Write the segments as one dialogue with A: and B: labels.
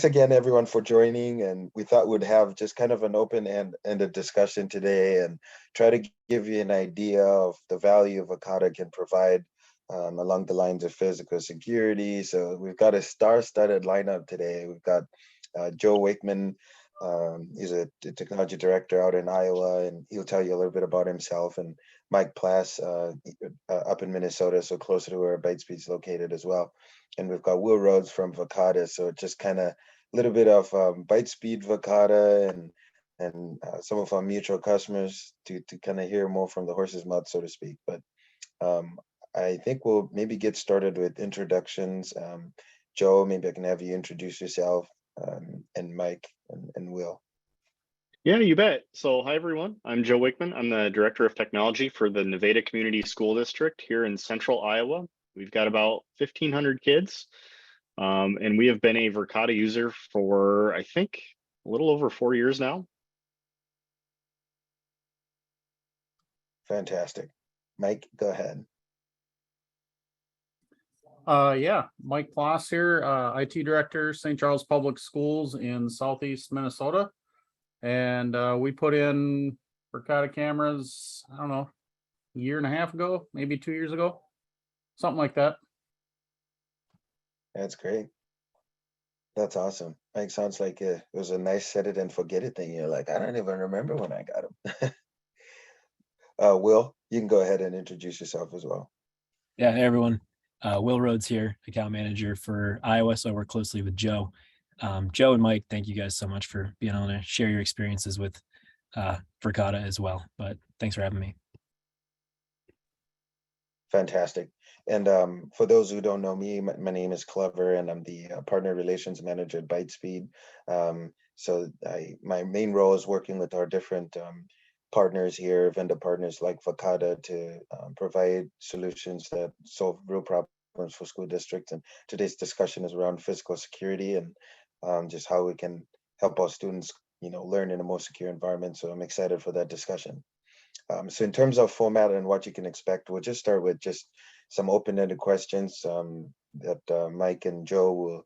A: again, everyone, for joining. And we thought we'd have just kind of an open-ended discussion today and try to give you an idea of the value Verkada can provide along the lines of physical security. So we've got a star-studded lineup today. We've got Joe Wakeman. He's a technology director out in Iowa, and he'll tell you a little bit about himself. And Mike Plass up in Minnesota, so closer to where Bytespeed's located as well. And we've got Will Rhodes from Verkada, so just kind of a little bit of Bytespeed, Verkada, and some of our mutual customers to kind of hear more from the horse's mouth, so to speak. But I think we'll maybe get started with introductions. Joe, maybe I can have you introduce yourself, and Mike and Will.
B: Yeah, you bet. So hi, everyone. I'm Joe Wakeman. I'm the Director of Technology for the Nevada Community School District here in central Iowa. We've got about 1,500 kids, and we have been a Verkada user for, I think, a little over 4 years now.
A: Fantastic. Mike, go ahead.
C: Yeah, Mike Plass here, IT Director, St. Charles Public Schools in Southeast Minnesota. And we put in Verkada cameras, I don't know, a year and a half ago, maybe 2 years ago, something like that.
A: That's great. That's awesome. Mike, sounds like it was a nice set it and forget it thing. You're like, I don't even remember when I got them. Will, you can go ahead and introduce yourself as well.
D: Yeah, hey everyone. Will Rhodes here, account manager for Iowa. So I work closely with Joe. Joe and Mike, thank you guys so much for being able to share your experiences with Verkada as well. But thanks for having me.
A: Fantastic. And for those who don't know me, my name is Clever, and I'm the partner relations manager at Bytespeed. So my main role is working with our different partners here, vendor partners like Verkada, to provide solutions that solve real problems for school districts. And today's discussion is around physical security and just how we can help our students, learn in a more secure environment. So I'm excited for that discussion. So in terms of format and what you can expect, we'll just start with just some open-ended questions that Mike and Joe will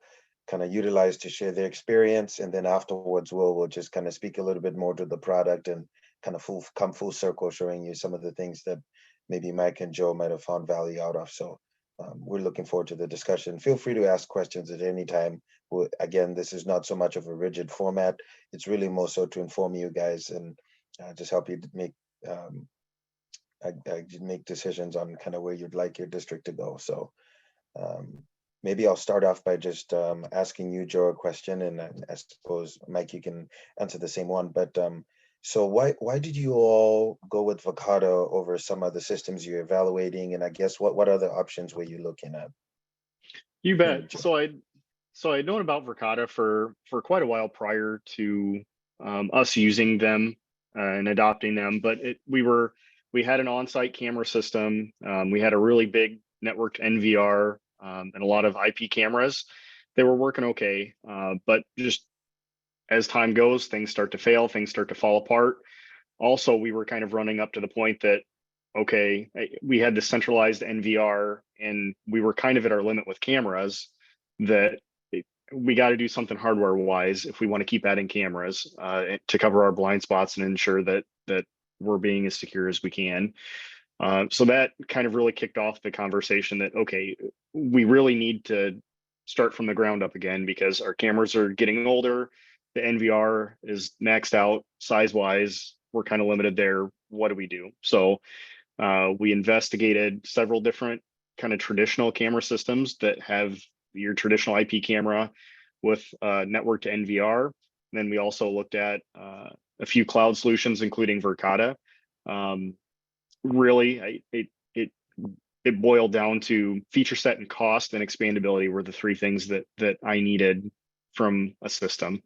A: kind of utilize to share their experience. And then afterwards, we'll just kind of speak a little bit more to the product and kind of come full circle, showing you some of the things that maybe Mike and Joe might have found value out of. So we're looking forward to the discussion. Feel free to ask questions at any time. Again, this is not so much of a rigid format. It's really more so to inform you guys and just help you make decisions on kind of where you'd like your district to go. So maybe I'll start off by just asking you, Joe, a question, and I suppose, Mike, you can answer the same one. But so why did you all go with Verkada over some other systems you're evaluating? And I guess what other options were you looking at?
B: You bet. So I'd known about Verkada for quite a while prior to us using them and adopting them, but we had an on-site camera system. We had a really big networked NVR and a lot of IP cameras. They were working okay, but just as time goes, things start to fail, things start to fall apart. Also, we were kind of running up to the point that, okay, we had the centralized NVR and we were kind of at our limit with cameras, that we got to do something hardware wise if we want to keep adding cameras to cover our blind spots and ensure that we're being as secure as we can. So that kind of really kicked off the conversation that, okay, we really need to start from the ground up again because our cameras are getting older. The NVR is maxed out size wise. We're kind of limited there. What do we do? So we investigated several different kind of traditional camera systems that have your traditional IP camera with network to NVR. Then we also looked at a few cloud solutions, including Verkada. Really, it boiled down to feature set and cost and expandability were the three things that I needed from a system.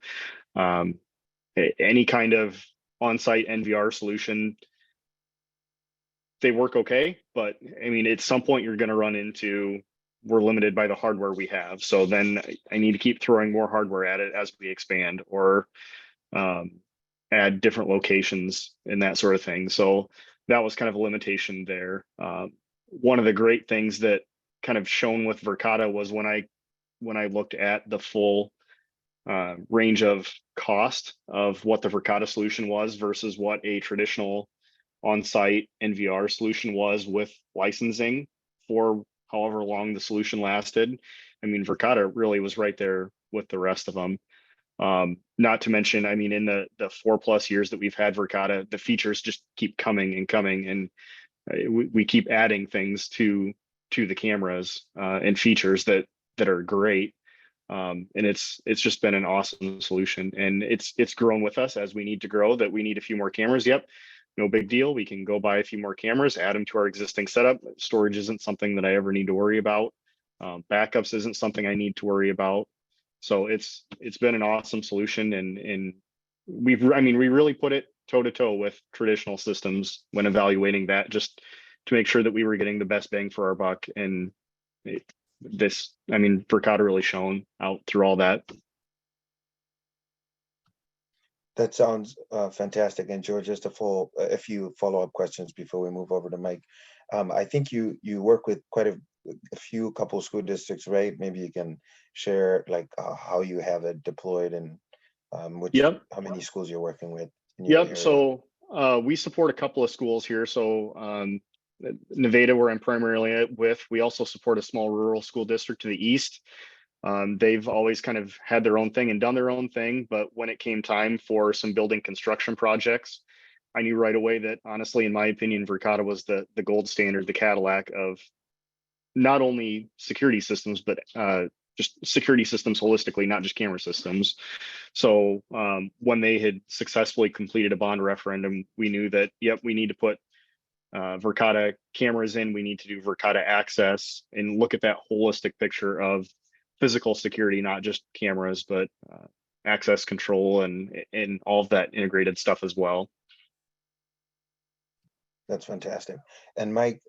B: Any kind of on-site NVR solution, they work okay, but I mean, at some point you're going to run into, we're limited by the hardware we have. So then I need to keep throwing more hardware at it as we expand or add different locations and that sort of thing. So that was kind of a limitation there. One of the great things that kind of shone with Verkada was when I looked at the full range of cost of what the Verkada solution was versus what a traditional on-site NVR solution was with licensing for however long the solution lasted. I mean, Verkada really was right there with the rest of them. Not to mention, I mean, in the 4+ years that we've had Verkada, the features just keep coming and coming, and we keep adding things to the cameras and features that are great. And it's just been an awesome solution, and it's grown with us as we need to grow. That we need a few more cameras. Yep, no big deal. We can go buy a few more cameras, add them to our existing setup. Storage isn't something that I ever need to worry about. Backups isn't something I need to worry about. So it's been an awesome solution, and we really put it toe to toe with traditional systems when evaluating that, just to make sure that we were getting the best bang for our buck. And Verkada really shone out through all that.
A: That sounds fantastic. And George, just a few follow-up questions before we move over to Mike. I think you work with quite a couple school districts, right? Maybe you can share like how you have it deployed and how many schools you're working with in your area.
B: So we support a couple of schools here. So Nevada, where I'm primarily with, we also support a small rural school district to the east. They've always kind of had their own thing and done their own thing, but when it came time for some building construction projects, I knew right away that, honestly, in my opinion, Verkada was the gold standard, the Cadillac of not only security systems, but just security systems holistically, not just camera systems. So when they had successfully completed a bond referendum, we knew that, yep, we need to put Verkada cameras in. We need to do Verkada access and look at that holistic picture of physical security, not just cameras, but access control and all of that integrated stuff as well.
A: That's fantastic. And Mike,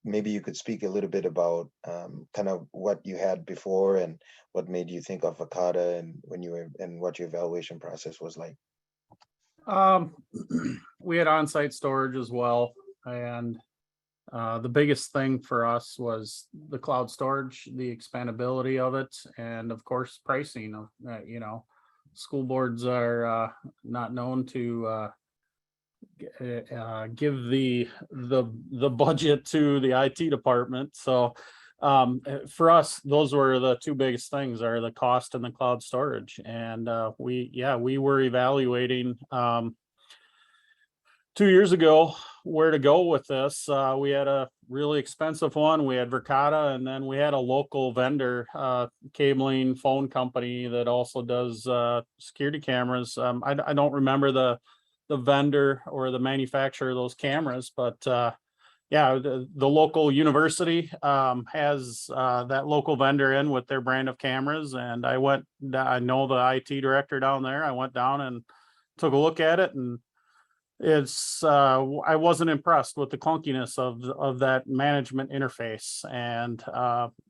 A: maybe you could speak a little bit about kind of what you had before and what made you think of Verkada, and what your evaluation process was like.
C: We had on-site storage as well, and the biggest thing for us was the cloud storage, the expandability of it, and of course pricing. School boards are not known to give the budget to the IT department. So for us, those were the two biggest things, are the cost and the cloud storage. And we were evaluating 2 years ago where to go with this. We had a really expensive one. We had Verkada, and then we had a local vendor, cabling phone company that also does security cameras. I don't remember the vendor or the manufacturer of those cameras, but the local university has that local vendor in with their brand of cameras. And I know the IT director down there. I went down and took a look at it, and I wasn't impressed with the clunkiness of that management interface. And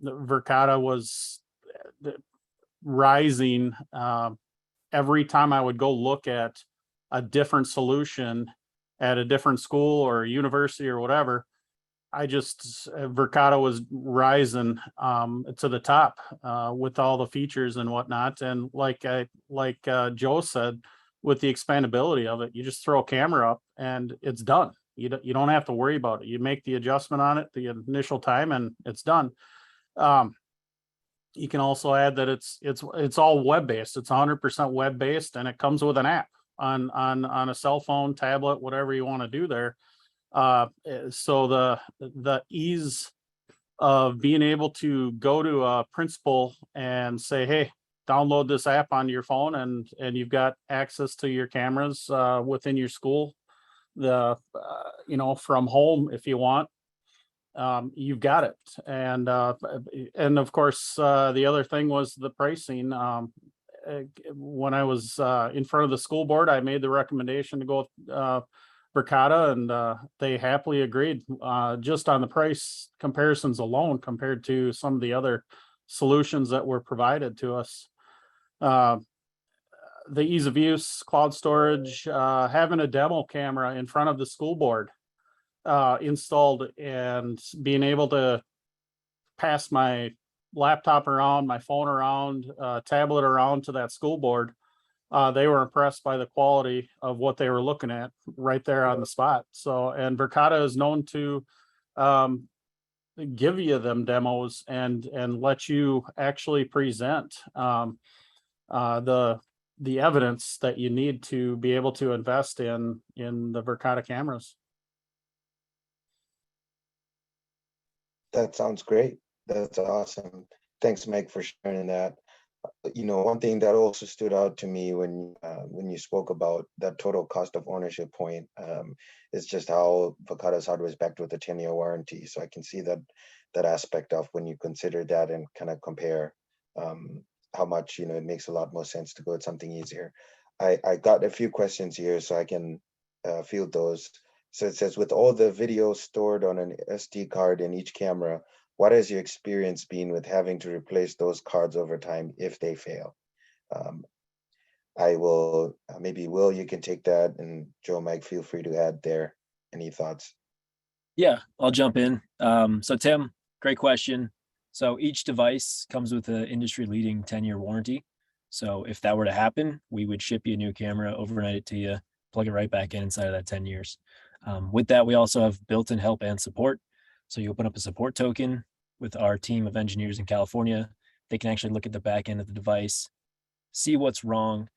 C: Verkada was rising every time I would go look at a different solution at a different school or university or whatever. Verkada was rising to the top with all the features and whatnot. And like Joe said, with the expandability of it, you just throw a camera up and it's done. You don't have to worry about it. You make the adjustment on it the initial time and it's done. You can also add that it's all web-based. It's 100% web-based, and it comes with an app on a cell phone, tablet, whatever you want to do there. So the ease of being able to go to a principal and say, hey, download this app onto your phone, and you've got access to your cameras within your school, from home if you want. You've got it. And of course, the other thing was the pricing. When I was in front of the school board, I made the recommendation to go with Verkada, and they happily agreed, just on the price comparisons alone compared to some of the other solutions that were provided to us. The ease of use, cloud storage, having a demo camera in front of the school board installed, and being able to pass my laptop around, my phone around, tablet around to that school board, they were impressed by the quality of what they were looking at right there on the spot. So, and Verkada is known to give you them demos and let you actually present the evidence that you need to be able to invest in the Verkada cameras.
A: That sounds great. That's awesome. Thanks, Mike, for sharing that. One thing that also stood out to me when you spoke about that total cost of ownership point, is just how Verkada's hardware is backed with a 10-year warranty. So I can see that aspect of when you consider that and kind of compare how much, it makes a lot more sense to go with something easier. I got a few questions here, so I can field those. So it says, with all the video stored on an SD card in each camera, what has your experience been with having to replace those cards over time if they fail? I will, maybe Will, you can take that, and Joe, Mike, feel free to add there. Any thoughts?
D: Yeah, I'll jump in. So Tim, great question. So each device comes with an industry-leading 10-year warranty. So if that were to happen, we would ship you a new camera, overnight it to you, plug it right back in inside of that 10 years. With that, we also have built-in help and support. So you open up a support token with our team of engineers in California. They can actually look at the back end of the device, see what's wrong,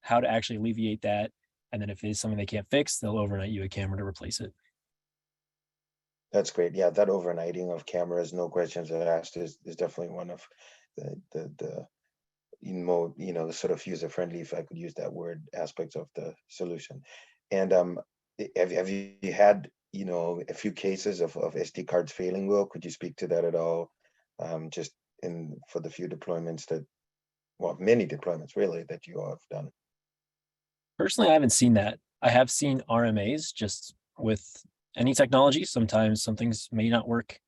D: how to actually alleviate that. And then if it is something they can't fix, they'll overnight you a camera to replace it.
A: That's great. Yeah, that overnighting of cameras, no questions asked, is definitely one of the more, sort of user-friendly, if I could use that word, aspects of the solution. And have you had, a few cases of SD cards failing, Will? Could you speak to that at all? Just for the few deployments many deployments really that you all have done.
D: Personally, I haven't seen that. I have seen RMAs just with any technology. Sometimes some things may not work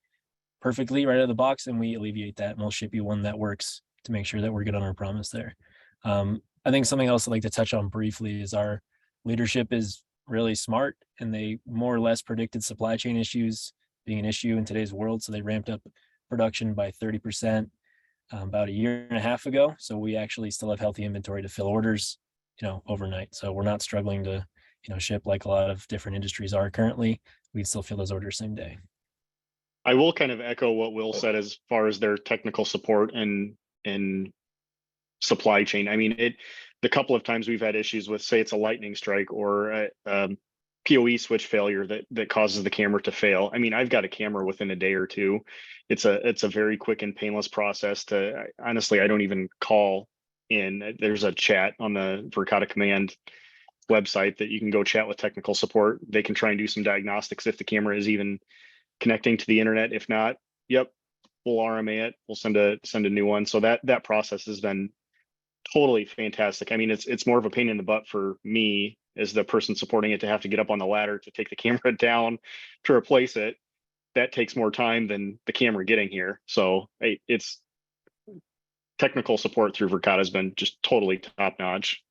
D: perfectly right out of the box, and we alleviate that and we'll ship you one that works to make sure that we're good on our promise there. I think something else I'd like to touch on briefly is our leadership is really smart, and they more or less predicted supply chain issues being an issue in today's world. So they ramped up production by 30% about a year and a half ago. So we actually still have healthy inventory to fill orders, overnight. So we're not struggling to, ship like a lot of different industries are currently. We'd still fill those orders same day.
B: I will kind of echo what Will said as far as their technical support and supply chain. I mean, the couple of times we've had issues with, say, it's a lightning strike or a PoE switch failure that causes the camera to fail. I mean, I've got a camera within a day or two. It's a very quick and painless process to, honestly, I don't even call in. There's a chat on the Verkada Command website that you can go chat with technical support. They can try and do some diagnostics if the camera is even connecting to the internet. If not, yep, we'll RMA it. We'll send a new one. So that process has been totally fantastic. I mean, it's more of a pain in the butt for me as the person supporting it to have to get up on the ladder to take the camera down to replace it. That takes more time than the camera getting here. So it's technical support through Verkada has been just totally top notch.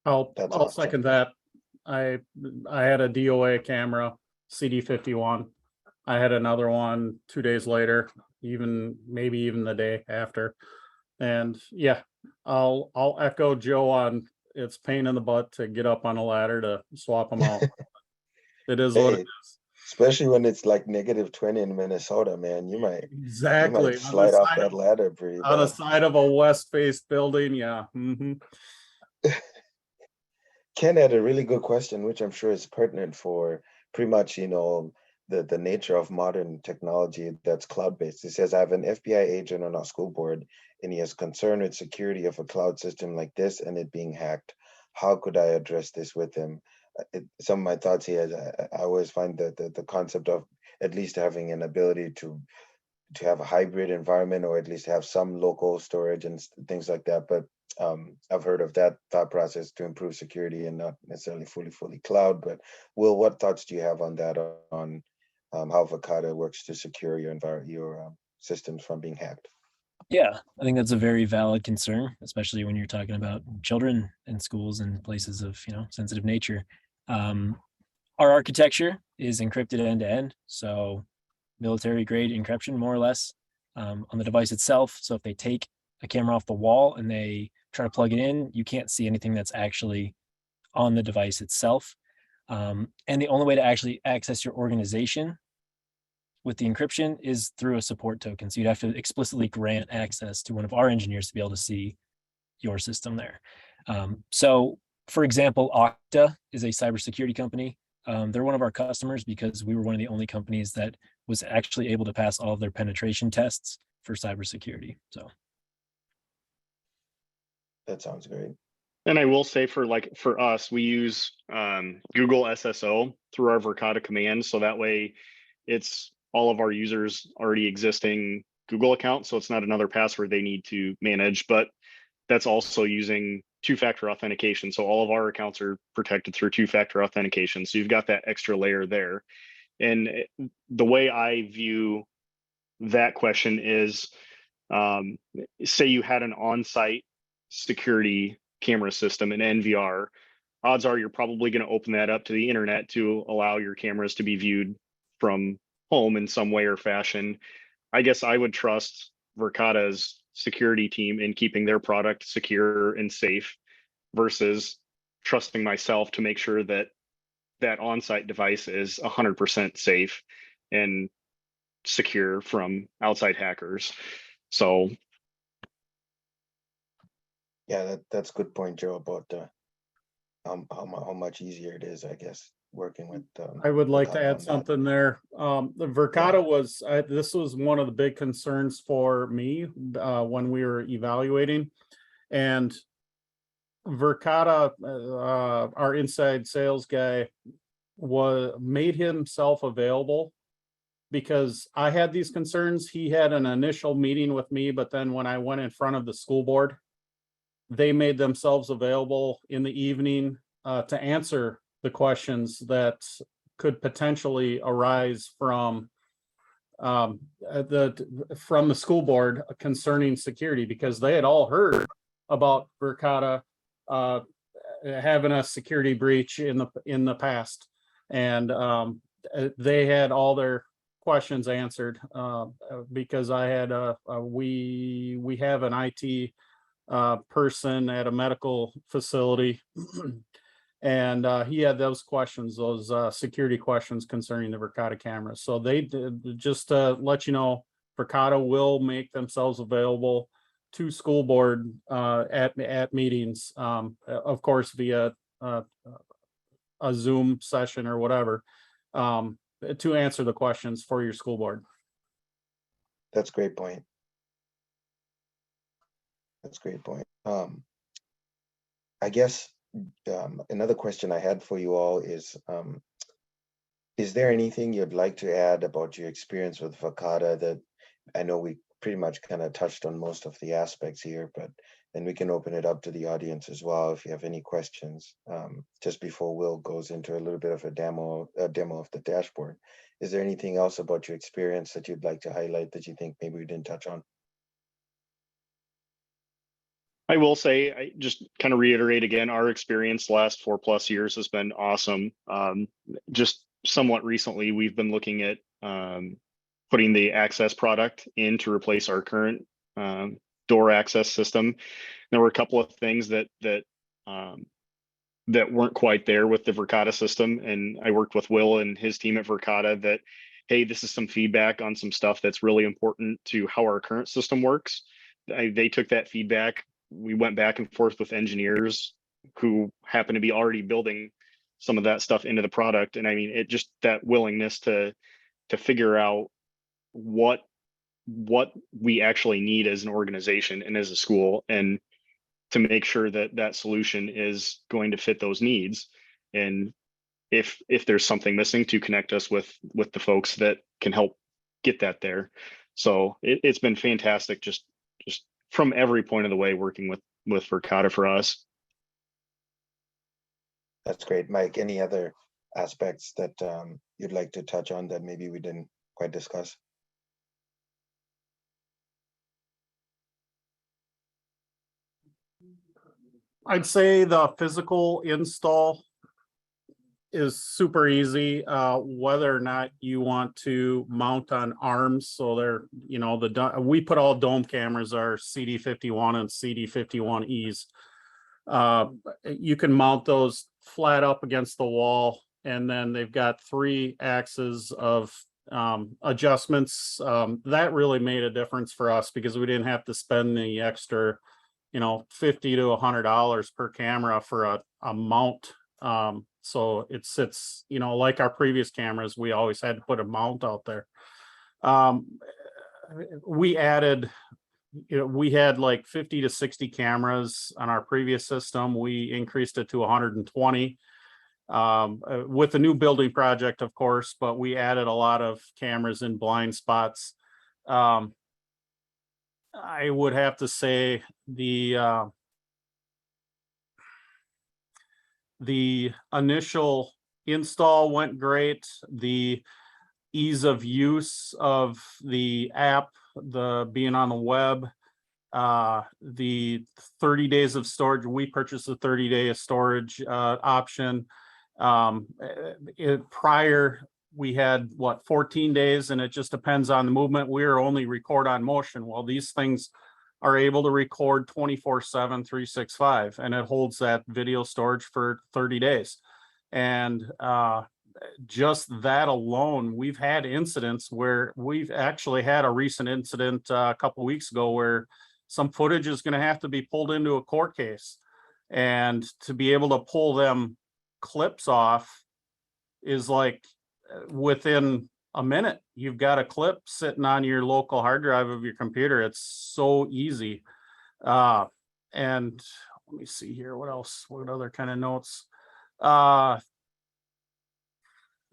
C: I'll
A: awesome.
C: second that. I had a DOA camera, CD51. I had another one 2 days later, maybe even the day after. And yeah, I'll echo Joe on it's pain in the butt to get up on a ladder to swap them out. It is what it is.
A: Especially when it's like -20 in Minnesota, man. You might slide off that ladder pretty bad.
C: On the side of a west-faced building, yeah. Mm-hmm.
A: Ken had a really good question, which I'm sure is pertinent for pretty much, the nature of modern technology that's cloud-based. He says, I have an FBI agent on our school board, and he has concern with security of a cloud system like this and it being hacked. How could I address this with him? Some of my thoughts here, I always find that the concept of at least having an ability to have a hybrid environment, or at least have some local storage and things like that. But I've heard of that thought process to improve security and not necessarily fully cloud. But Will, what thoughts do you have on that, on how Verkada works to secure your systems from being hacked?
D: Yeah, I think that's a very valid concern, especially when you're talking about children in schools and places of, sensitive nature. Our architecture is encrypted end to end, so military grade encryption, more or less. on the device itself. So if they take a camera off the wall and they try to plug it in, you can't see anything that's actually on the device itself. And the only way to actually access your organization with the encryption is through a support token. So you'd have to explicitly grant access to one of our engineers to be able to see your system there. So for example, Okta is a cybersecurity company. They're one of our customers because we were one of the only companies that was actually able to pass all of their penetration tests for cybersecurity. So
A: that sounds great.
B: And I will say for us, we use Google SSO through our Verkada command. So that way it's all of our users already existing Google account. So it's not another password they need to manage, but that's also using two-factor authentication. So all of our accounts are protected through two-factor authentication. So you've got that extra layer there. And the way I view that question is, say you had an on-site security camera system, an NVR, odds are you're probably going to open that up to the internet to allow your cameras to be viewed from home in some way or fashion. I guess I would trust Verkada's security team in keeping their product secure and safe versus trusting myself to make sure that that on-site device is 100% safe and secure from outside hackers. So
A: yeah, that's a good point, Joe, about how much easier it is, I guess, working with
C: I would like to
A: Verkada
C: add
A: on that.
C: something there. The Verkada was, this was one of the big concerns for me when we were evaluating. And Verkada, our inside sales guy, made himself available because I had these concerns. He had an initial meeting with me, but then when I went in front of the school board, they made themselves available in the evening to answer the questions that could potentially arise from the school board concerning security, because they had all heard about Verkada having a security breach in the past, and they had all their questions answered because I had we have an IT person at a medical facility and he had those questions, those security questions concerning the Verkada cameras. So they did, just to let you know, Verkada will make themselves available to school board at meetings, of course via a Zoom session or whatever, to answer the questions for your school board.
A: That's a great point. That's a great point. I guess another question I had for you all is there anything you'd like to add about your experience with Verkada? That I know we pretty much kind of touched on most of the aspects here, but then we can open it up to the audience as well if you have any questions. Just before Will goes into a little bit of a demo of the dashboard, is there anything else about your experience that you'd like to highlight that you think maybe we didn't touch on?
B: I will say, I just kind of reiterate again, our experience the last 4+ years has been awesome. Just somewhat recently, we've been looking at putting the access product in to replace our current door access system. There were a couple of things that weren't quite there with the Verkada system, and I worked with Will and his team at Verkada that, hey, this is some feedback on some stuff that's really important to how our current system works. They took that feedback. We went back and forth with engineers who happen to be already building some of that stuff into the product. And I mean, it just, that willingness to figure out what we actually need as an organization and as a school, and to make sure that that solution is going to fit those needs. And if there's something missing, to connect us with the folks that can help get that there. So it's been fantastic, just from every point of the way, working with Verkada for us.
A: That's great. Mike, any other aspects that you'd like to touch on that maybe we didn't quite discuss?
C: I'd say the physical install is super easy, whether or not you want to mount on arms. So they're, you know, we put all dome cameras, our CD51 and CD51Es. You can mount those flat up against the wall, and then they've got 3 axes of adjustments. That really made a difference for us because we didn't have to spend the extra, you know, $50 to $100 per camera for a mount. So it sits, you know, like our previous cameras, we always had to put a mount out there. We added, you know, we had like 50 to 60 cameras on our previous system. We increased it to 120 with the new building project, of course, but we added a lot of cameras in blind spots. I would have to say the initial install went great. The ease of use of the app, the being on the web, the 30 days of storage, we purchased a 30-day storage option. Prior, we had 14 days, and it just depends on the movement. We are only record on motion. Well, these things are able to record 24/7, 365, and it holds that video storage for 30 days. And just that alone, we've had incidents where we've actually had a recent incident a couple weeks ago where some footage is going to have to be pulled into a court case, and to be able to pull them clips off is like within a minute, you've got a clip sitting on your local hard drive of your computer. It's so easy. And let me see here. What else? What other kind of notes?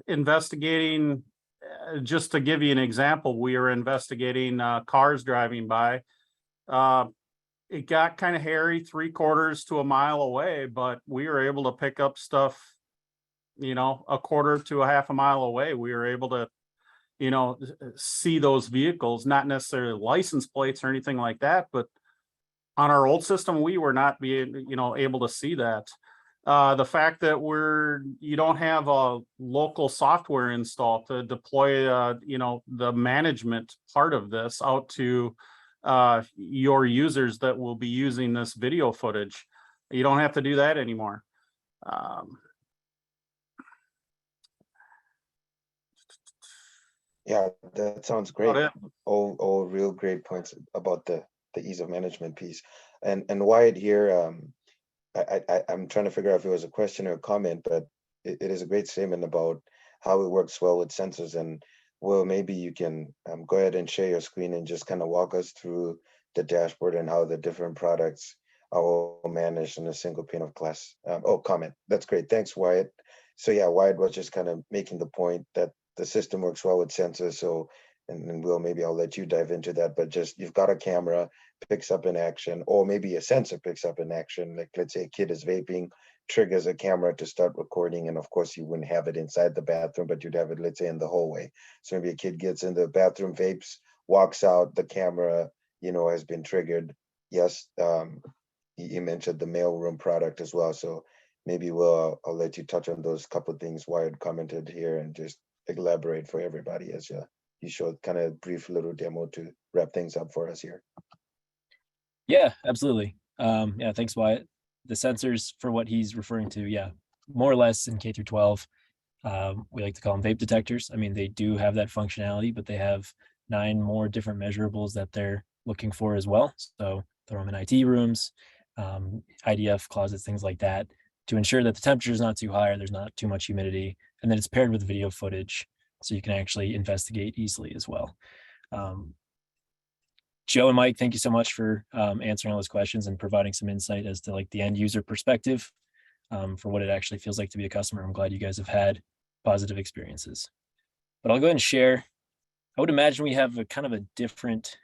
C: Investigating, just to give you an example, we are investigating cars driving by. It got kind of hairy 3/4 to a mile away, but we were able to pick up stuff, you know, 1/4 to a half a mile away. We were able to, you know, see those vehicles, not necessarily license plates or anything like that, but on our old system, we were not being, you know, able to see that. The fact that you don't have a local software install to deploy, you know, the management part of this out to your users that will be using this video footage. You don't have to do that anymore.
A: Yeah, that sounds great. All real great points about the ease of management piece. And Wyatt here, I'm trying to figure out if it was a question or a comment, but it is a great statement about how it works well with sensors. And Will, maybe you can go ahead and share your screen and just kind of walk us through the dashboard and how the different products are all managed in a single pane of glass. Comment. That's great. Thanks, Wyatt. So yeah, Wyatt was just kind of making the point that the system works well with sensors. So, and Will, maybe I'll let you dive into that, but just you've got a camera, picks up an action, or maybe a sensor picks up an action. Like let's say a kid is vaping, triggers a camera to start recording. And of course you wouldn't have it inside the bathroom, but you'd have it, let's say, in the hallway. So maybe a kid gets in the bathroom, vapes, walks out, the camera, you know, has been triggered. Yes, you mentioned the mailroom product as well. So maybe Will, I'll let you touch on those couple of things Wyatt commented here and just elaborate for everybody as you showed kind of a brief little demo to wrap things up for us here.
D: Yeah, absolutely. Yeah, thanks, Wyatt. The sensors, for what he's referring to, yeah, more or less in K through 12, we like to call them vape detectors. I mean, they do have that functionality, but they have 9 more different measurables that they're looking for as well. So throw them in IT rooms, IDF closets, things like that, to ensure that the temperature is not too high or there's not too much humidity, and then it's paired with video footage, so you can actually investigate easily as well. Joe and Mike, thank you so much for answering all those questions and providing some insight as to like the end user perspective for what it actually feels like to be a customer. I'm glad you guys have had positive experiences. But I'll go ahead and share. I would imagine we have a kind of a different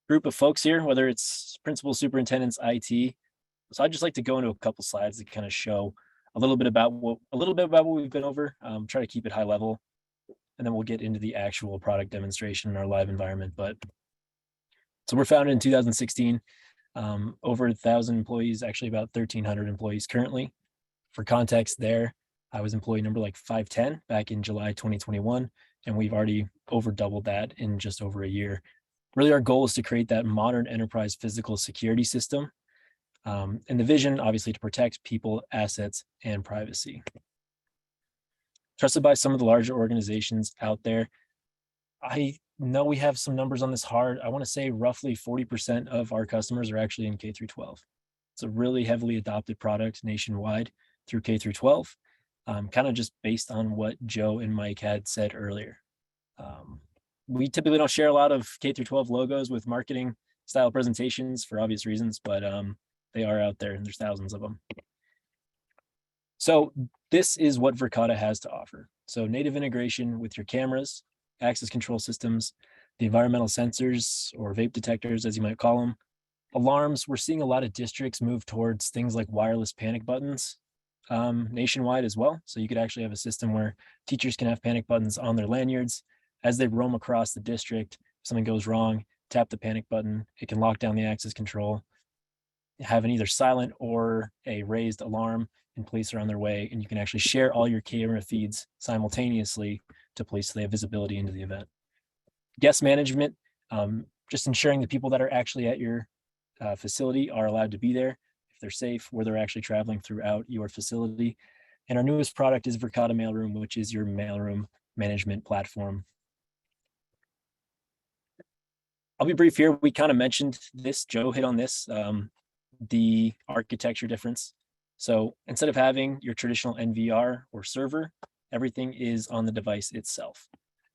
D: group of folks here, whether it's principals, superintendents, IT. So I'd just like to go into a couple slides to kind of show a little bit about what we've been over. Try to keep it high level, and then we'll get into the actual product demonstration in our live environment. But so we're founded in 2016, over 1,000 employees, actually about 1,300 employees currently. For context there, I was employee number like 510 back in July 2021, and we've already over doubled that in just over a year. Really, our goal is to create that modern enterprise physical security system. And the vision, obviously, to protect people, assets, and privacy. Trusted by some of the larger organizations out there. I know we have some numbers on this hard. I want to say roughly 40% of our customers are actually in K through 12. It's a really heavily adopted product nationwide through K through 12, kind of just based on what Joe and Mike had said earlier. We typically don't share a lot of K through 12 logos with marketing style presentations for obvious reasons, but they are out there and there's thousands of them. So this is what Verkada has to offer. So native integration with your cameras, access control systems, the environmental sensors or vape detectors, as you might call them, alarms. We're seeing a lot of districts move towards things like wireless panic buttons nationwide as well. So you could actually have a system where teachers can have panic buttons on their lanyards as they roam across the district. If something goes wrong, tap the panic button. It can lock down the access control, have an either silent or a raised alarm, and police are on their way. And you can actually share all your camera feeds simultaneously to police so they have visibility into the event. Guest management, just ensuring the people that are actually at your facility are allowed to be there, if they're safe, where they're actually traveling throughout your facility. And our newest product is Verkada Mailroom, which is your mailroom management platform. I'll be brief here. We kind of mentioned this, Joe hit on this, the architecture difference. So instead of having your traditional NVR or server, everything is on the device itself.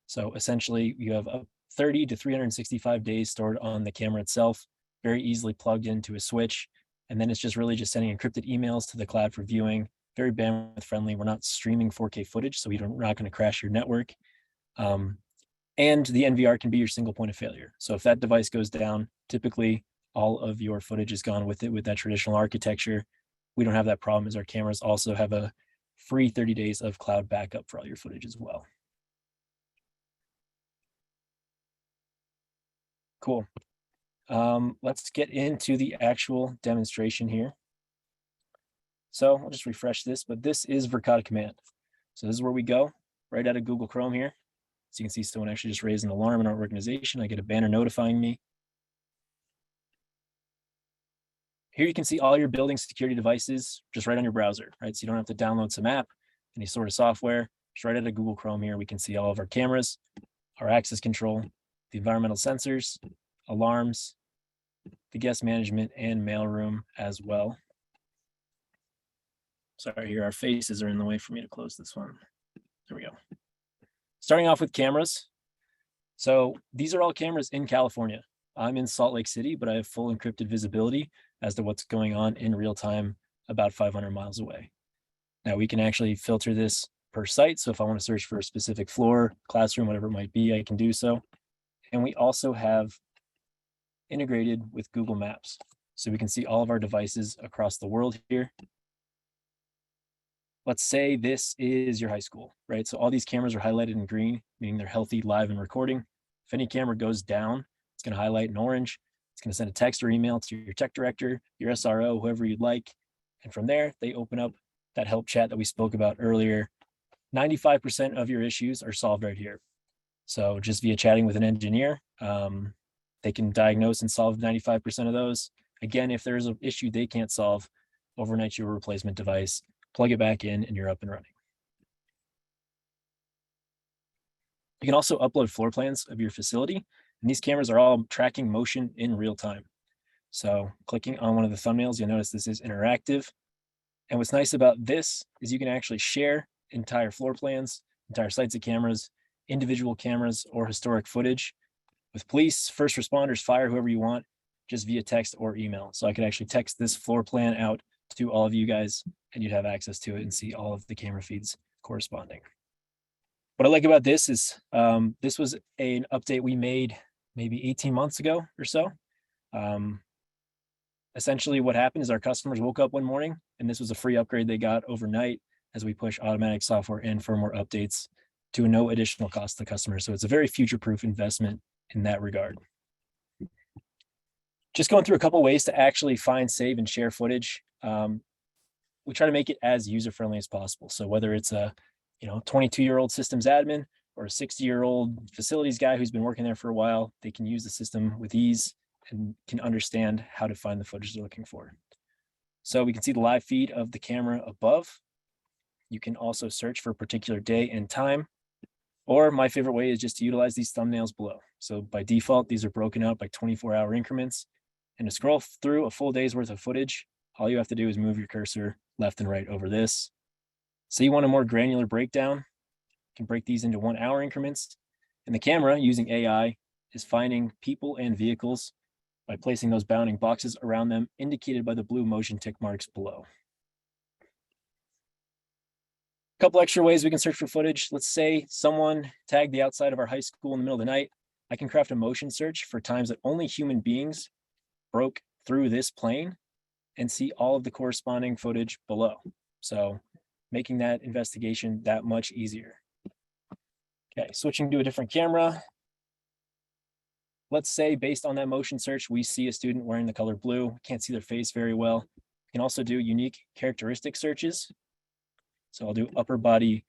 D: So essentially you have 30 to 365 days stored on the camera itself, very easily plugged into a switch. And then it's just really just sending encrypted emails to the cloud for viewing, very bandwidth friendly. We're not streaming 4K footage, so we're not going to crash your network. And the NVR can be your single point of failure. So if that device goes down, typically all of your footage is gone with it with that traditional architecture. We don't have that problem as our cameras also have a free 30 days of cloud backup for all your footage as well. Cool. Let's get into the actual demonstration here. So I'll just refresh this, but this is Verkada Command. So this is where we go right out of Google Chrome here. So you can see someone actually just raised an alarm in our organization. I get a banner notifying me. Here you can see all your building security devices just right on your browser, right? So you don't have to download some app, any sort of software. Just right out of Google Chrome here, we can see all of our cameras, our access control, the environmental sensors, alarms, the guest management, and mailroom as well. Sorry, here our faces are in the way for me to close this one. There we go. Starting off with cameras. So these are all cameras in California. I'm in Salt Lake City, but I have full encrypted visibility as to what's going on in real time about 500 miles away. Now we can actually filter this per site. So if I want to search for a specific floor, classroom, whatever it might be, I can do so. And we also have integrated with Google Maps. So we can see all of our devices across the world here. Let's say this is your high school, right? So all these cameras are highlighted in green, meaning they're healthy, live, and recording. If any camera goes down, it's going to highlight in orange. It's going to send a text or email to your tech director, your SRO, whoever you'd like. And from there, they open up that help chat that we spoke about earlier. 95% of your issues are solved right here. So just via chatting with an engineer, they can diagnose and solve 95% of those. Again, if there's an issue they can't solve, overnight your replacement device, plug it back in, and you're up and running. You can also upload floor plans of your facility, and these cameras are all tracking motion in real time. So clicking on one of the thumbnails, you'll notice this is interactive. And what's nice about this is you can actually share entire floor plans, entire sites of cameras, individual cameras, or historic footage with police, first responders, fire, whoever you want, just via text or email. So I could actually text this floor plan out to all of you guys, and you'd have access to it and see all of the camera feeds corresponding. What I like about this is this was an update we made maybe 18 months ago or so. Essentially what happened is our customers woke up one morning and this was a free upgrade they got overnight as we push automatic software and firmware updates to no additional cost to customers. So it's a very future-proof investment in that regard. Just going through a couple ways to actually find, save, and share footage. we try to make it as user-friendly as possible. So whether it's a 22-year-old systems admin or a 60-year-old facilities guy who's been working there for a while, they can use the system with ease and can understand how to find the footage they're looking for. So we can see the live feed of the camera above. You can also search for a particular day and time, or my favorite way is just to utilize these thumbnails below. So by default, these are broken out by 24-hour increments. And to scroll through a full day's worth of footage, all you have to do is move your cursor left and right over this. So you want a more granular breakdown, you can break these into 1 hour increments. And the camera, using AI, is finding people and vehicles by placing those bounding boxes around them, indicated by the blue motion tick marks below. A couple extra ways we can search for footage. Let's say someone tagged the outside of our high school in the middle of the night. I can craft a motion search for times that only human beings broke through this plane and see all of the corresponding footage below. So making that investigation that much easier. Okay, switching to a different camera. Let's say based on that motion search, we see a student wearing the color blue. Can't see their face very well. We can also do unique characteristic searches. So I'll do upper body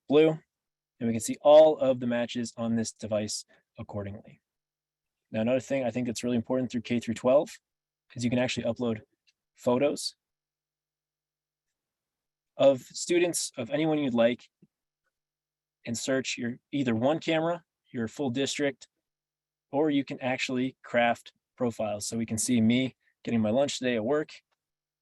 D: blue, and we can see all of the matches on this device accordingly. Now, another thing I think that's really important through K through 12 is you can actually upload photos of students, of anyone you'd like, and search your either one camera, your full district, or you can actually craft profiles. So we can see me getting my lunch today at work.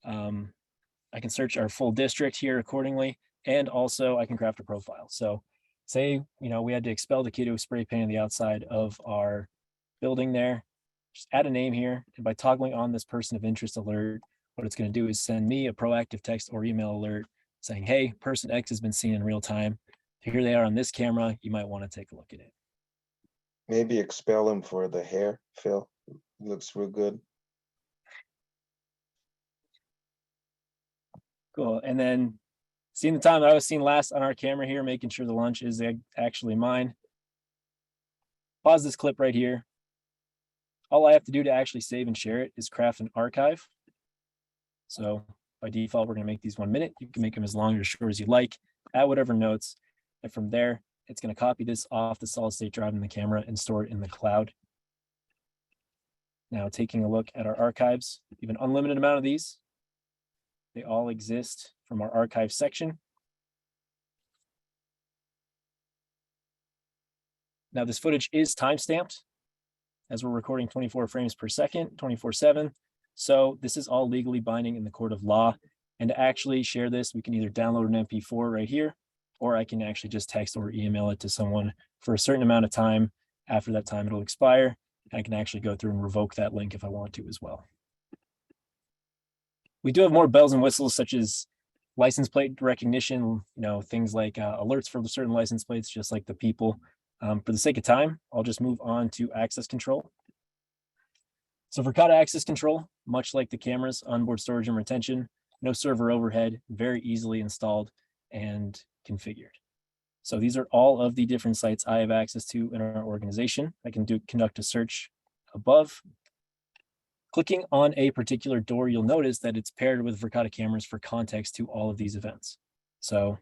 D: I can search our full district here accordingly, and also I can craft a profile. So say, we had to expel the kid who was spray painting the outside of our building there, just add a name here. And by toggling on this person of interest alert, what it's going to do is send me a proactive text or email alert saying, hey, person X has been seen in real time. Here they are on this camera. You might want to take a look at it.
A: Maybe expel him for the hair, Phil. Looks real good.
D: Cool. And then seeing the time that I was seeing last on our camera here, making sure the lunch is actually mine. Pause this clip right here. All I have to do to actually save and share it is craft an archive. So by default, we're going to make these 1 minute. You can make them as long or short as you like, add whatever notes. And from there, it's going to copy this off the solid state drive in the camera and store it in the cloud. Now taking a look at our archives, we have an unlimited amount of these. They all exist from our archive section. Now this footage is timestamped as we're recording 24 frames per second, 24/7. So this is all legally binding in the court of law. And to actually share this, we can either download an MP4 right here, or I can actually just text or email it to someone for a certain amount of time. After that time, it'll expire. I can actually go through and revoke that link if I want to as well. We do have more bells and whistles, such as license plate recognition, things like alerts for certain license plates, just like the people. For the sake of time, I'll just move on to access control. So Verkada access control, much like the cameras, onboard storage and retention, no server overhead, very easily installed and configured. So these are all of the different sites I have access to in our organization. I can conduct a search above. Clicking on a particular door, you'll notice that it's paired with Verkada cameras for context to all of these events. So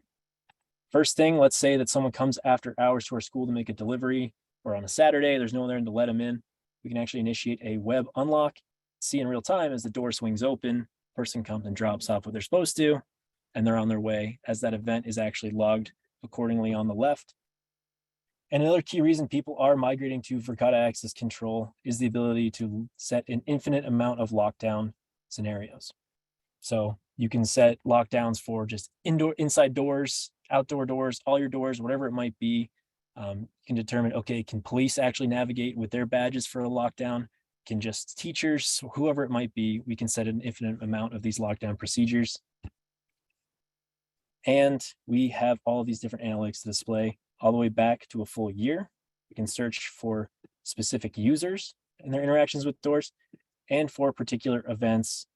D: first thing, let's say that someone comes after hours to our school to make a delivery, or on a Saturday, there's no one there to let them in. We can actually initiate a web unlock, see in real time as the door swings open, person comes and drops off what they're supposed to, and they're on their way as that event is actually logged accordingly on the left. And another key reason people are migrating to Verkada access control is the ability to set an infinite amount of lockdown scenarios. So you can set lockdowns for just inside doors, outdoor doors, all your doors, whatever it might be. You can determine, okay, can police actually navigate with their badges for a lockdown? Can just teachers, whoever it might be, we can set an infinite amount of these lockdown procedures. And we have all of these different analytics to display all the way back to a full year. We can search for specific users and their interactions with doors, and for particular events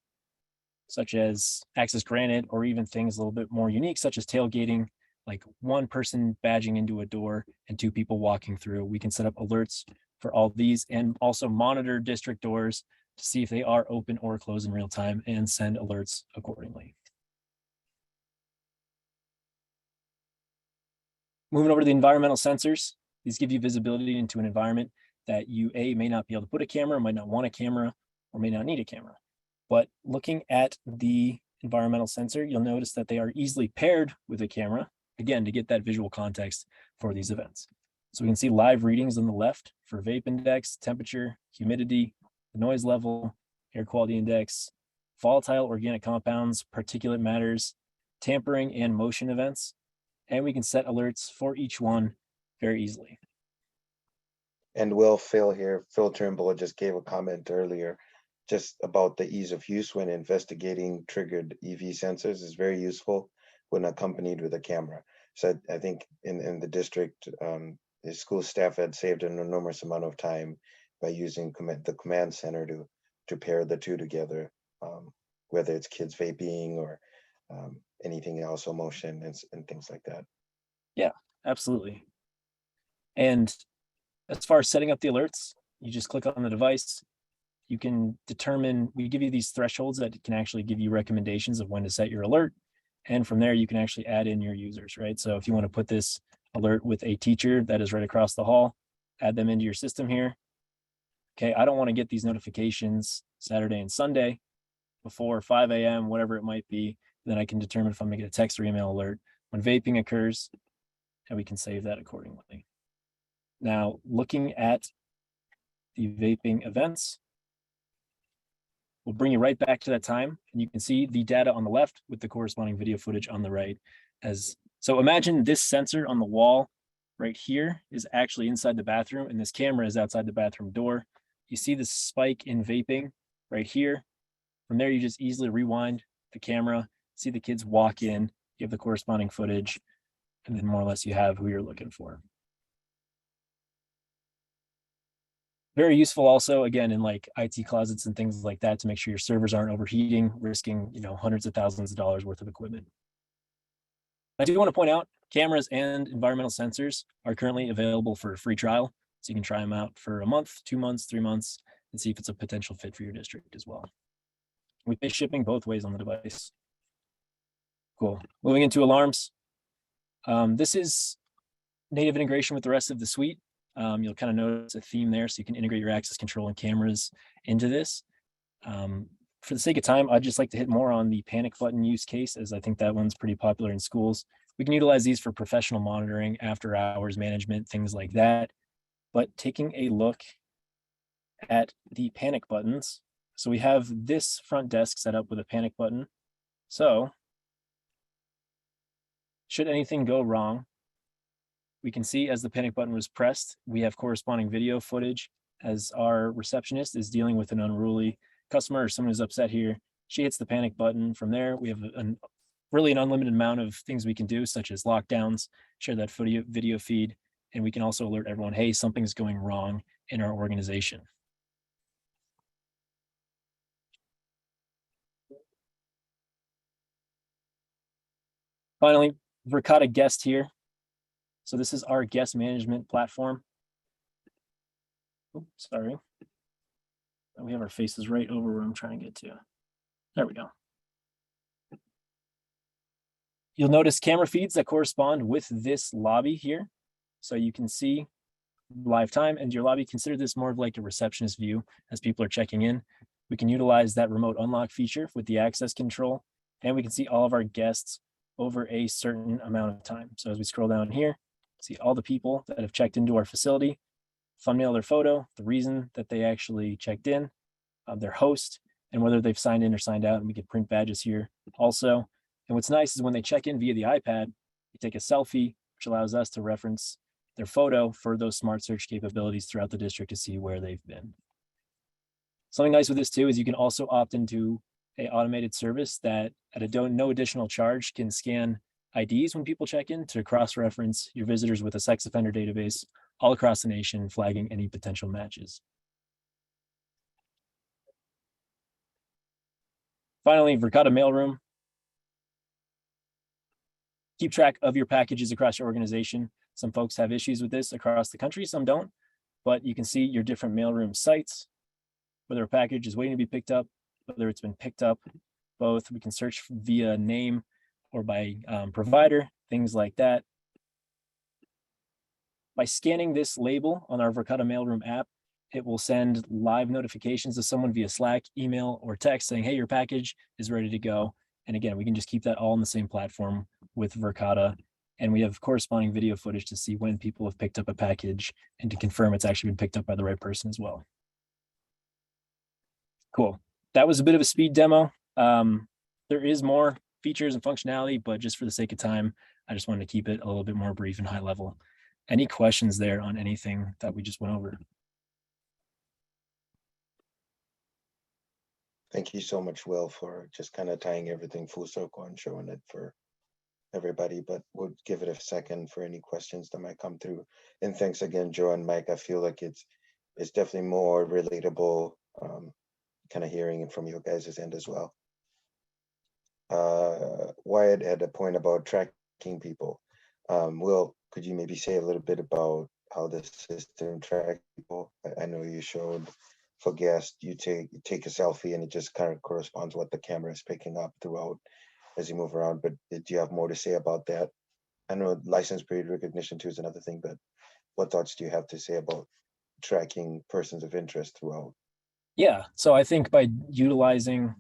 D: such as access granted, or even things a little bit more unique, such as tailgating, like one person badging into a door and 2 people walking through. We can set up alerts for all these and also monitor district doors to see if they are open or closed in real time and send alerts accordingly. Moving over to the environmental sensors, these give you visibility into an environment that you may not be able to put a camera, might not want a camera, or may not need a camera. But looking at the environmental sensor, you'll notice that they are easily paired with a camera, again, to get that visual context for these events. So we can see live readings on the left for vape index, temperature, humidity, the noise level, air quality index, volatile organic compounds, particulate matters, tampering, and motion events. And we can set alerts for each one very easily.
A: And Phil Trimble just gave a comment earlier just about the ease of use when investigating triggered EV sensors is very useful when accompanied with a camera. So I think in the district, the school staff had saved an enormous amount of time by using the command center to pair the two together, whether it's kids vaping or anything else, or motion and things like that.
D: Yeah, absolutely. And as far as setting up the alerts, you just click on the device. You can determine, we give you these thresholds that can actually give you recommendations of when to set your alert. And from there, you can actually add in your users, right? So if you want to put this alert with a teacher that is right across the hall, add them into your system here. Okay, I don't want to get these notifications Saturday and Sunday before 5 a.m., whatever it might be. Then I can determine if I'm going to get a text or email alert when vaping occurs, and we can save that accordingly. Now, looking at the vaping events, we'll bring you right back to that time, and you can see the data on the left with the corresponding video footage on the right. So imagine this sensor on the wall right here is actually inside the bathroom, and this camera is outside the bathroom door. You see the spike in vaping right here. From there, you just easily rewind the camera, see the kids walk in, you have the corresponding footage, and then more or less you have who you're looking for. Very useful also, again, in like IT closets and things like that to make sure your servers aren't overheating, risking, hundreds of thousands of dollars worth of equipment. I do want to point out cameras and environmental sensors are currently available for a free trial. So you can try them out for a month, 2 months, 3 months, and see if it's a potential fit for your district as well. We pay shipping both ways on the device. Cool. Moving into alarms. This is native integration with the rest of the suite. You'll kind of notice a theme there, so you can integrate your access control and cameras into this. For the sake of time, I'd just like to hit more on the panic button use case, as I think that one's pretty popular in schools. We can utilize these for professional monitoring, after hours management, things like that. But taking a look at the panic buttons, so we have this front desk set up with a panic button. So should anything go wrong, we can see as the panic button was pressed, we have corresponding video footage as our receptionist is dealing with an unruly customer or someone who's upset here. She hits the panic button. From there, we have really an unlimited amount of things we can do, such as lockdowns, share that video feed, and we can also alert everyone, hey, something's going wrong in our organization. Finally, Verkada Guest here. So this is our guest management platform. Oops, sorry. We have our faces right over where I'm trying to get to. There we go. You'll notice camera feeds that correspond with this lobby here. So you can see live time and your lobby. Consider this more of like a receptionist view as people are checking in. We can utilize that remote unlock feature with the access control, and we can see all of our guests over a certain amount of time. So as we scroll down here, see all the people that have checked into our facility, thumbnail their photo, the reason that they actually checked in, their host, and whether they've signed in or signed out. And we can print badges here also. And what's nice is when they check in via the iPad, you take a selfie, which allows us to reference their photo for those smart search capabilities throughout the district to see where they've been. Something nice with this too is you can also opt into an automated service that at no additional charge can scan IDs when people check in to cross-reference your visitors with a sex offender database all across the nation, flagging any potential matches. Finally, Verkada Mailroom. Keep track of your packages across your organization. Some folks have issues with this across the country, some don't, but you can see your different mailroom sites, whether a package is waiting to be picked up, whether it's been picked up, both. We can search via name or by provider, things like that. By scanning this label on our Verkada mailroom app, it will send live notifications to someone via Slack, email, or text saying, hey, your package is ready to go. And again, we can just keep that all on the same platform with Verkada. And we have corresponding video footage to see when people have picked up a package and to confirm it's actually been picked up by the right person as well. Cool. That was a bit of a speed demo. There is more features and functionality, but just for the sake of time, I just wanted to keep it a little bit more brief and high level. Any questions there on anything that we just went over?
A: Thank you so much, Will, for just kind of tying everything full circle and showing it for everybody, but we'll give it a second for any questions that might come through. And thanks again, Joe and Mike. I feel like it's definitely more relatable, kind of hearing it from your guys' end as well. Wyatt had a point about tracking people. Will, could you maybe say a little bit about how the system tracks people? I know you showed for guests, you take a selfie and it just kind of corresponds what the camera is picking up throughout as you move around, but do you have more to say about that? I know license plate recognition too is another thing, but what thoughts do you have to say about tracking persons of interest throughout?
D: Yeah, so I think by utilizing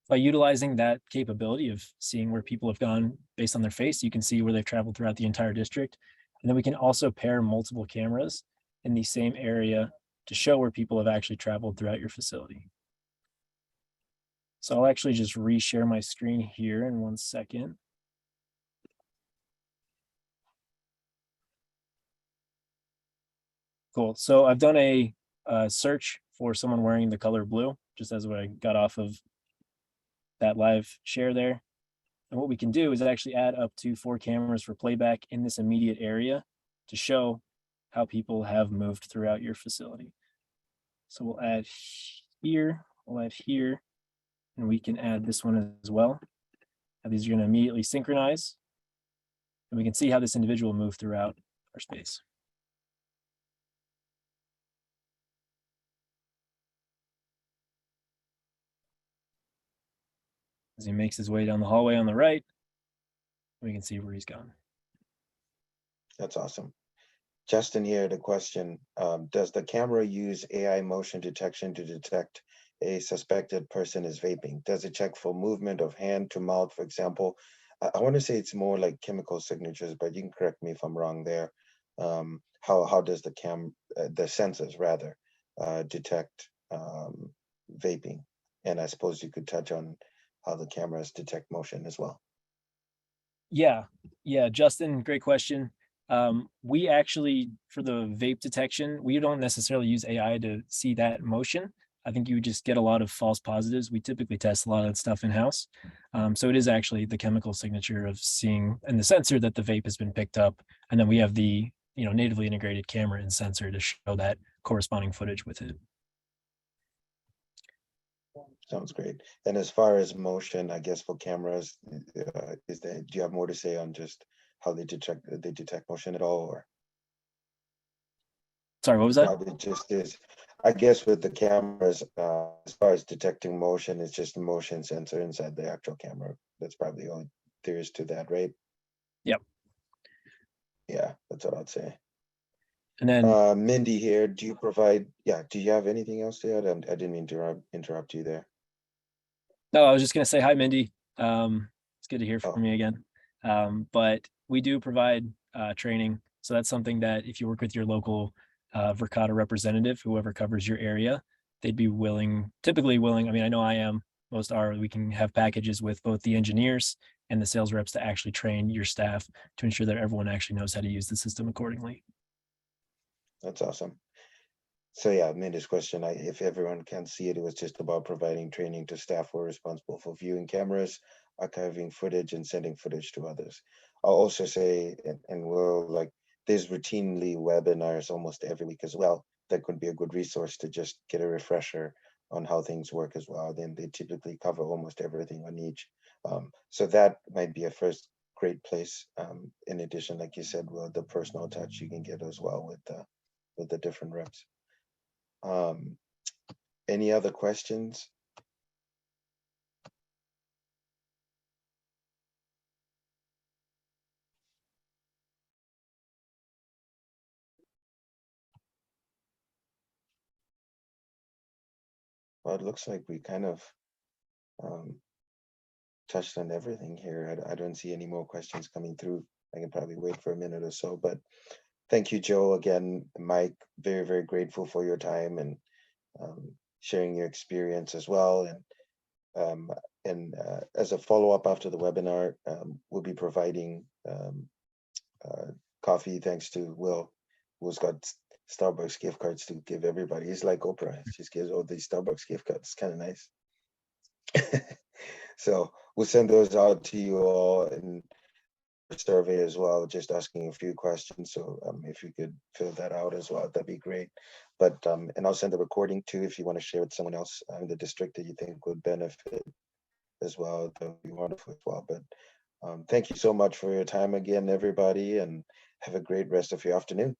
D: that capability of seeing where people have gone based on their face, you can see where they've traveled throughout the entire district. And then we can also pair multiple cameras in the same area to show where people have actually traveled throughout your facility. So I'll actually just reshare my screen here in 1 second. Cool. So I've done a search for someone wearing the color blue, just as I got off of that live share there. And what we can do is actually add up to 4 cameras for playback in this immediate area to show how people have moved throughout your facility. So we'll add here, and we can add this one as well. Now these are going to immediately synchronize, and we can see how this individual moved throughout our space. As he makes his way down the hallway on the right, we can see where he's gone.
A: That's awesome. Justin here, the question, does the camera use AI motion detection to detect a suspected person is vaping? Does it check for movement of hand to mouth, for example? I want to say it's more like chemical signatures, but you can correct me if I'm wrong there. How does the sensors rather detect vaping? And I suppose you could touch on how the cameras detect motion as well.
D: Yeah, Justin, great question. We actually, for the vape detection, we don't necessarily use AI to see that motion. I think you would just get a lot of false positives. We typically test a lot of that stuff in-house. So it is actually the chemical signature of seeing, and the sensor that the vape has been picked up. And then we have the natively integrated camera and sensor to show that corresponding footage with it.
A: Sounds great. And as far as motion, I guess for cameras, do you have more to say on just how they detect motion at all, or?
D: Sorry, what was that?
A: Probably just is, I guess with the cameras, as far as detecting motion, it's just a motion sensor inside the actual camera. That's probably all there is to that, right?
D: Yep.
A: Yeah, that's what I'd say.
D: And then
A: Mindy here, do you have anything else to add? I didn't mean to interrupt you there.
D: No, I was just going to say hi, Mindy. It's good to hear from you again. But we do provide training. So that's something that if you work with your local Verkada representative, whoever covers your area, they'd be typically willing. I mean, I know I am, most are, we can have packages with both the engineers and the sales reps to actually train your staff to ensure that everyone actually knows how to use the system accordingly.
A: That's awesome. So yeah, Mindy's question, if everyone can see it, it was just about providing training to staff who are responsible for viewing cameras, archiving footage, and sending footage to others. I'll also say, and we'll there's routinely webinars almost every week as well. That could be a good resource to just get a refresher on how things work as well. Then they typically cover almost everything on each. So that might be a first great place. In addition, like you said, well, the personal touch you can get as well with the different reps. Any other questions? well, it looks like we kind of touched on everything here. I don't see any more questions coming through. I can probably wait for a minute or so, but thank you, Joe. Again, Mike, very, very grateful for your time and sharing your experience as well. And as a follow-up after the webinar, we'll be providing coffee thanks to Will, who's got Starbucks gift cards to give everybody. He's like Oprah, he just gives all these Starbucks gift cards. It's kind of nice. So we'll send those out to you all in a survey as well, just asking a few questions. So if you could fill that out as well, that'd be great. But and I'll send the recording too if you want to share with someone else in the district that you think would benefit as well. That would be wonderful as well. But thank you so much for your time again, everybody, and have a great rest of your afternoon.